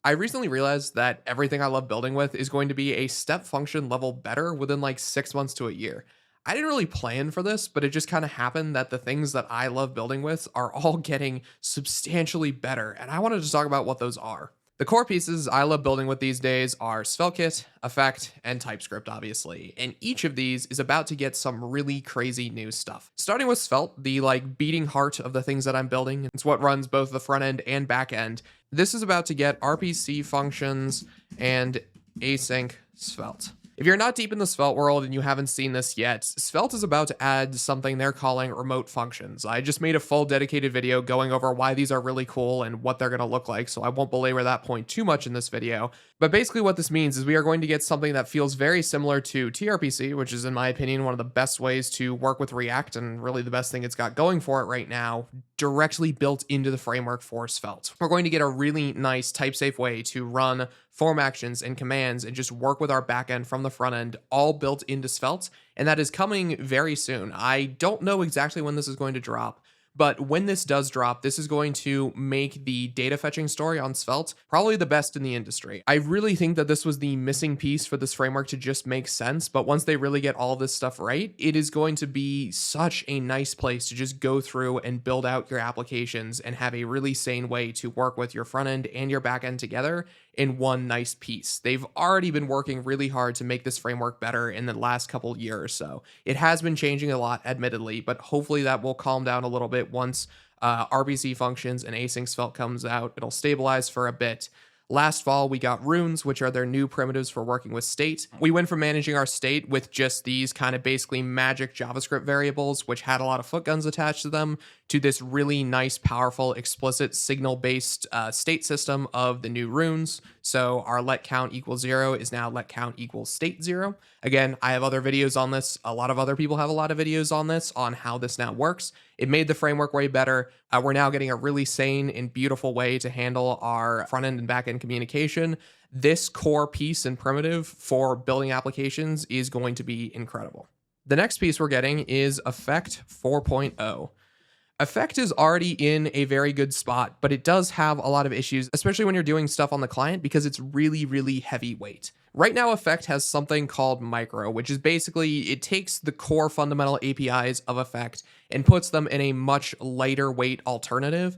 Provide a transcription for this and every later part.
I recently realized that everything I love building with is going to be a step function level better within like 6 months to a year. I didn't really plan for this, but it just kind of happened that the things that I love building with are all getting substantially better, and I wanted to talk about what those are. The core pieces I love building with these days are SvelteKit, Effect, and TypeScript, obviously, and each of these is about to get some really crazy new stuff. Starting with Svelte, the like beating heart of the things that I'm building, it's what runs both the front end and back end. This is about to get RPC functions and async Svelte. If you're not deep in the Svelte world and you haven't seen this yet, Svelte is about to add something they're calling remote functions. I just made a full dedicated video going over why these are really cool and what they're going to look like, so I won't belabor that point too much in this video. But basically what this means is we are going to get something that feels very similar to tRPC, which is in my opinion one of the best ways to work with React and really the best thing it's got going for it right now, directly built into the framework for Svelte. We're going to get a really nice type-safe way to run form actions and commands and just work with our backend from the front end, all built into Svelte, and that is coming very soon. I don't know exactly when this is going to drop, but when this does drop, this is going to make the data fetching story on Svelte probably the best in the industry. I really think that this was the missing piece for this framework to just make sense, but once they really get all of this stuff right, it is going to be such a nice place to just go through and build out your applications and have a really sane way to work with your front end and your back end together in one nice piece. They've already been working really hard to make this framework better in the last couple years or so. It has been changing a lot, admittedly, but hopefully that will calm down a little bit once RPC functions and async Svelte comes out. It'll stabilize for a bit. Last fall, we got runes, which are their new primitives for working with state. We went from managing our state with just these kind of basically magic JavaScript variables, which had a lot of footguns attached to them, to this really nice, powerful, explicit signal-based state system of the new runes. So our let count equals 0 is now let count equals state 0. Again, I have other videos on this. A lot of other people have a lot of videos on this, on how this now works. It made the framework way better. We're now getting a really sane and beautiful way to handle our front end and back end communication. This core piece and primitive for building applications is going to be incredible. The next piece we're getting is Effect 4.0. Effect is already in a very good spot, but it does have a lot of issues, especially when you're doing stuff on the client because it's really, really heavyweight. Right now, Effect has something called Micro, which is basically, it takes the core fundamental APIs of Effect and puts them in a much lighter weight alternative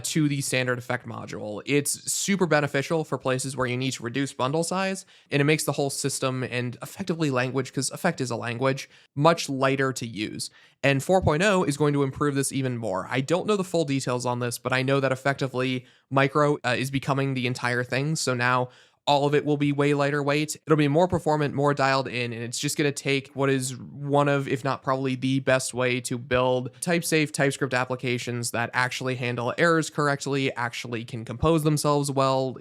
to the standard Effect module. It's super beneficial for places where you need to reduce bundle size, and it makes the whole system and effectively language, because Effect is a language, much lighter to use. And 4.0 is going to improve this even more. I don't know the full details on this, but I know that effectively Micro is becoming the entire thing. So now all of it will be way lighter weight. It'll be more performant, more dialed in, and it's just going to take what is one of, if not probably the best way to build type-safe TypeScript applications that actually handle errors correctly, actually can compose themselves well.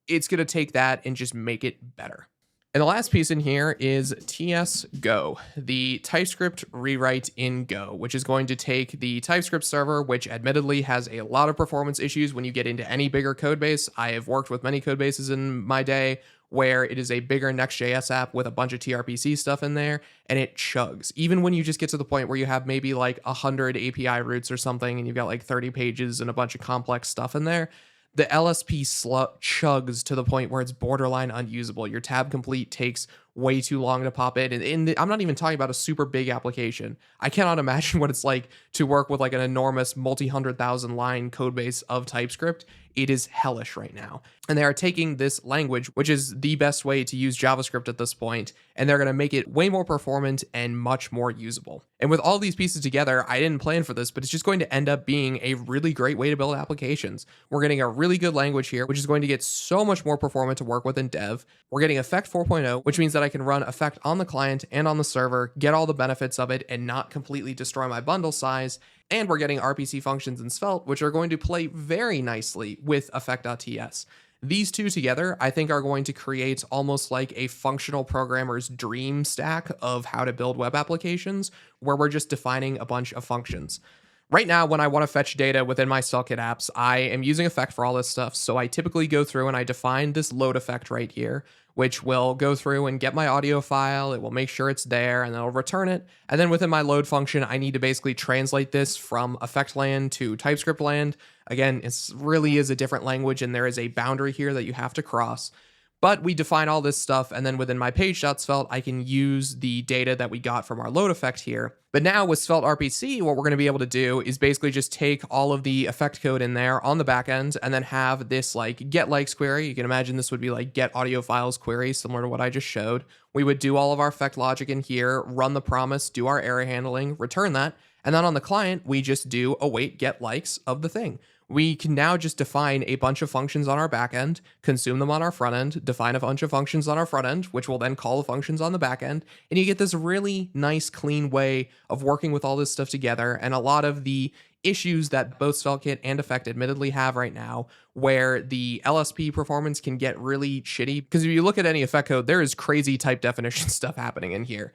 It's going to take that and just make it better. And the last piece in here is TS Go, the TypeScript rewrite in Go, which is going to take the TypeScript server, which admittedly has a lot of performance issues when you get into any bigger code base. I have worked with many code bases in my day where it is a bigger Next.js app with a bunch of tRPC stuff in there, and it chugs. Even when you just get to the point where you have maybe like 100 API routes or something, and you've got like 30 pages and a bunch of complex stuff in there, the LSP chugs to the point where it's borderline unusable. Your tab complete takes way too long to pop in. And I'm not even talking about a super big application. I cannot imagine what it's like to work with like an enormous multi-100,000 line code base of TypeScript. It is hellish right now. And they are taking this language, which is the best way to use JavaScript at this point, and they're going to make it way more performant and much more usable. And with all these pieces together, I didn't plan for this, but it's just going to end up being a really great way to build applications. We're getting a really good language here, which is going to get so much more performant to work with in dev. We're getting Effect 4.0, which means that I can run Effect on the client and on the server, get all the benefits of it, and not completely destroy my bundle size. And we're getting RPC functions in Svelte, which are going to play very nicely with Effect.ts. These two together, I think, are going to create almost like a functional programmer's dream stack of how to build web applications, where we're just defining a bunch of functions. Right now, when I want to fetch data within my SvelteKit apps, I am using Effect for all this stuff. So I typically go through and I define this load effect right here, which will go through and get my audio file. It will make sure it's there and then it'll return it. And then within my load function, I need to basically translate this from Effect land to TypeScript land. Again, it really is a different language, and there is a boundary here that you have to cross. But we define all this stuff, and then within my page.svelte, I can use the data that we got from our load effect here. But now with Svelte RPC, what we're going to be able to do is basically just take all of the effect code in there on the back end, and then have this like get likes query. You can imagine this would be like get audio files query, similar to what I just showed. We would do all of our effect logic in here, run the promise, do our error handling, return that, and then on the client, we just do await get likes of the thing. We can now just define a bunch of functions on our back end, consume them on our front end, define a bunch of functions on our front end, which will then call the functions on the back end. And you get this really nice, clean way of working with all this stuff together. And a lot of the issues that both SvelteKit and Effect admittedly have right now, where the LSP performance can get really shitty. Because if you look at any effect code, there is crazy type definition stuff happening in here.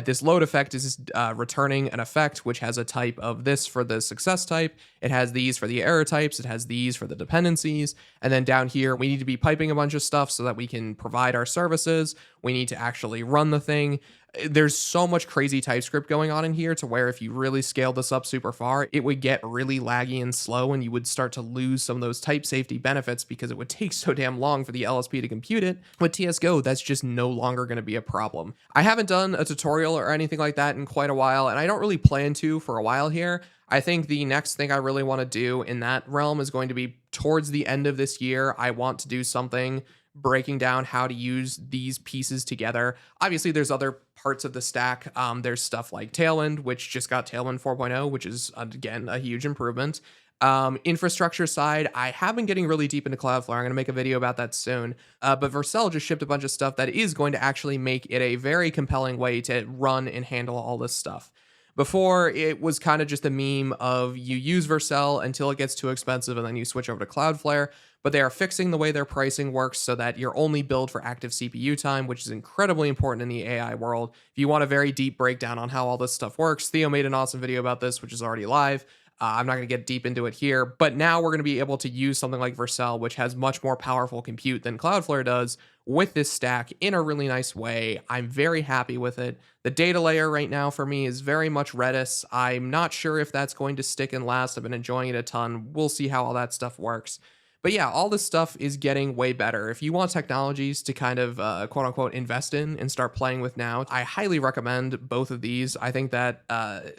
This load effect is returning an effect which has a type of this for the success type. It has these for the error types. It has these for the dependencies. And then down here, we need to be piping a bunch of stuff so that we can provide our services. We need to actually run the thing. There's so much crazy TypeScript going on in here to where if you really scale this up super far, it would get really laggy and slow, and you would start to lose some of those type safety benefits because it would take so damn long for the LSP to compute it. With TSGo, that's just no longer going to be a problem. I haven't done a tutorial or anything like that in quite a while, and I don't really plan to for a while here. I think the next thing I really want to do in that realm is going to be towards the end of this year. I want to do something breaking down how to use these pieces together. Obviously, there's other parts of the stack. There's stuff like Tailwind, which just got Tailwind 4.0, which is, again, a huge improvement. Infrastructure side, I have been getting really deep into Cloudflare. I'm going to make a video about that soon. But Vercel just shipped a bunch of stuff that is going to actually make it a very compelling way to run and handle all this stuff. Before, it was kind of just a meme of you use Vercel until it gets too expensive and then you switch over to Cloudflare, but they are fixing the way their pricing works so that you're only billed for active CPU time, which is incredibly important in the AI world. If you want a very deep breakdown on how all this stuff works, Theo made an awesome video about this, which is already live. I'm not going to get deep into it here, but now we're going to be able to use something like Vercel, which has much more powerful compute than Cloudflare does, with this stack in a really nice way. I'm very happy with it. The data layer right now for me is very much Redis. I'm not sure if that's going to stick and last. I've been enjoying it a ton. We'll see how all that stuff works. But yeah, all this stuff is getting way better. If you want technologies to kind of quote unquote invest in and start playing with now, I highly recommend both of these. I think that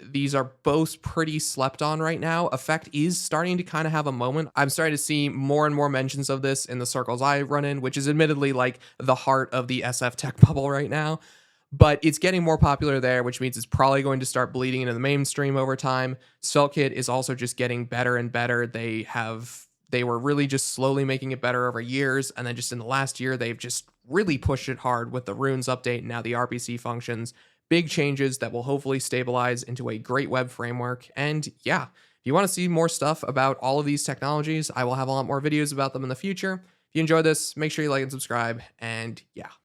these are both pretty slept on right now. Effect is starting to kind of have a moment. I'm starting to see more and more mentions of this in the circles I run in, which is admittedly like the heart of the SF tech bubble right now. But it's getting more popular there, which means it's probably going to start bleeding into the mainstream over time. SvelteKit is also just getting better and better. They were really just slowly making it better over years, and then just in the last year, they've just really pushed it hard with the runes update and now the RPC functions. Big changes that will hopefully stabilize into a great web framework. And yeah, if you want to see more stuff about all of these technologies, I will have a lot more videos about them in the future. If you enjoyed this, make sure you like and subscribe, and yeah.